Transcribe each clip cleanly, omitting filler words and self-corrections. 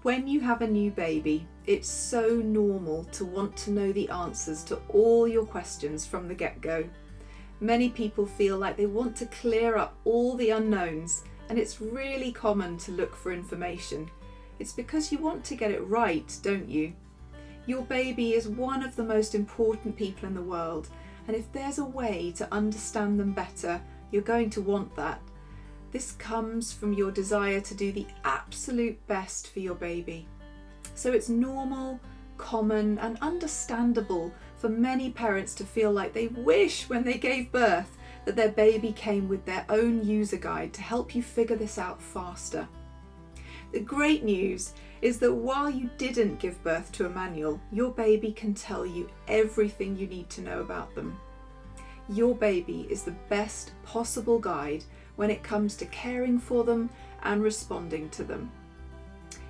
When you have a new baby, it's so normal to want to know the answers to all your questions from the get-go. Many people feel like they want to clear up all the unknowns, and it's really common to look for information. It's because you want to get it right, don't you? Your baby is one of the most important people in the world, and if there's a way to understand them better, you're going to want that. This comes from your desire to do the absolute best for your baby. So it's normal, common, and understandable for many parents to feel like they wish when they gave birth that their baby came with their own user guide to help you figure this out faster. The great news is that while you didn't give birth to a manual, your baby can tell you everything you need to know about them. Your baby is the best possible guide when it comes to caring for them and responding to them.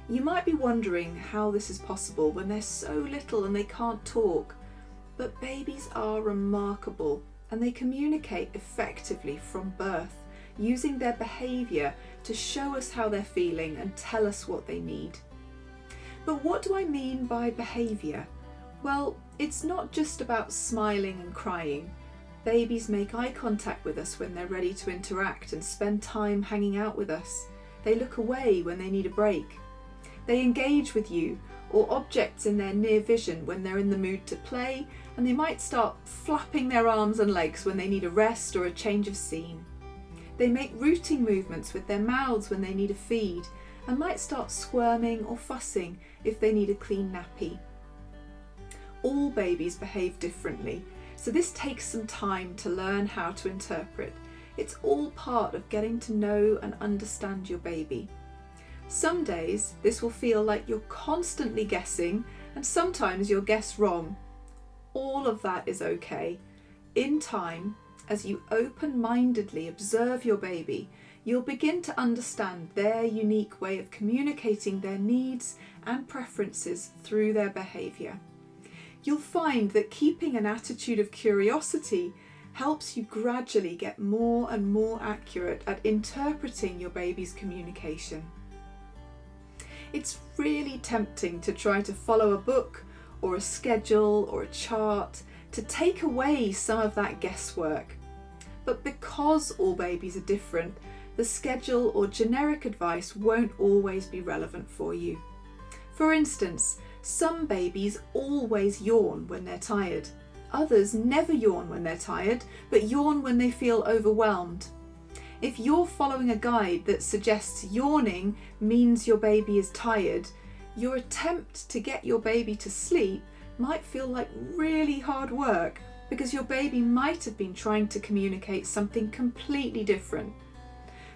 You might be wondering how this is possible when they're so little and they can't talk, but babies are remarkable and they communicate effectively from birth, using their behaviour to show us how they're feeling and tell us what they need. But what do I mean by behaviour? Well, it's not just about smiling and crying. Babies make eye contact with us when they're ready to interact and spend time hanging out with us. They look away when they need a break. They engage with you or objects in their near vision when they're in the mood to play, and they might start flapping their arms and legs when they need a rest or a change of scene. They make rooting movements with their mouths when they need a feed, and might start squirming or fussing if they need a clean nappy. All babies behave differently, so this takes some time to learn how to interpret. It's all part of getting to know and understand your baby. Some days this will feel like you're constantly guessing, and sometimes you'll guess wrong. All of that is okay. In time, as you open-mindedly observe your baby, you'll begin to understand their unique way of communicating their needs and preferences through their behaviour. You'll find that keeping an attitude of curiosity helps you gradually get more and more accurate at interpreting your baby's communication. It's really tempting to try to follow a book or a schedule or a chart to take away some of that guesswork. But because all babies are different, the schedule or generic advice won't always be relevant for you. For instance, some babies always yawn when they're tired. Others never yawn when they're tired, but yawn when they feel overwhelmed. If you're following a guide that suggests yawning means your baby is tired, your attempt to get your baby to sleep might feel like really hard work because your baby might have been trying to communicate something completely different.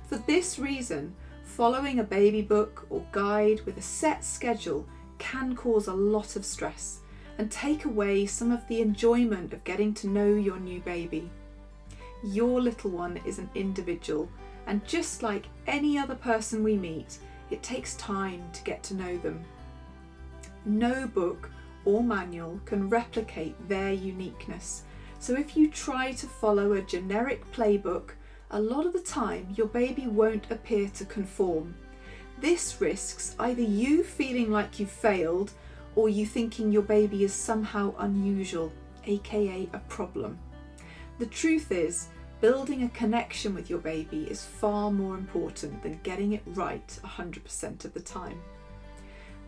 For this reason, following a baby book or guide with a set schedule can cause a lot of stress and take away some of the enjoyment of getting to know your new baby. Your little one is an individual, and just like any other person we meet, it takes time to get to know them. No book or manual can replicate their uniqueness, so if you try to follow a generic playbook, a lot of the time your baby won't appear to conform. This risks either you feeling like you've failed or you thinking your baby is somehow unusual, aka a problem. The truth is, building a connection with your baby is far more important than getting it right 100% of the time.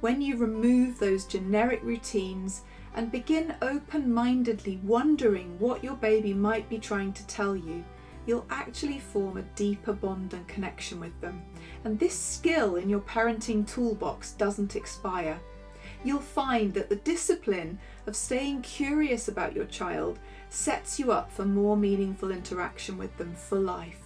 When you remove those generic routines and begin open-mindedly wondering what your baby might be trying to tell you, you'll actually form a deeper bond and connection with them. And this skill in your parenting toolbox doesn't expire. You'll find that the discipline of staying curious about your child sets you up for more meaningful interaction with them for life.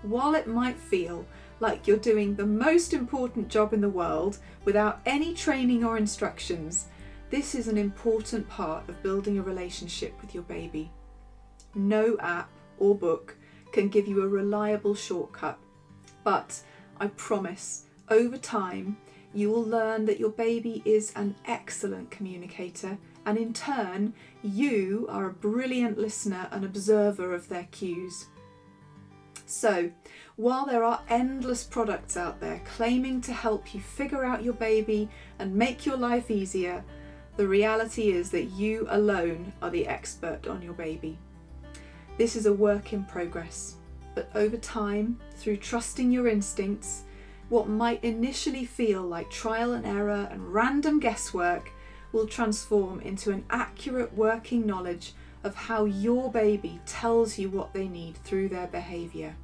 While it might feel like you're doing the most important job in the world without any training or instructions, this is an important part of building a relationship with your baby. No app or book can give you a reliable shortcut, but I promise, over time, you will learn that your baby is an excellent communicator, and in turn, you are a brilliant listener and observer of their cues. So, while there are endless products out there claiming to help you figure out your baby and make your life easier, the reality is that you alone are the expert on your baby. This is a work in progress, but over time, through trusting your instincts, what might initially feel like trial and error and random guesswork will transform into an accurate working knowledge of how your baby tells you what they need through their behaviour.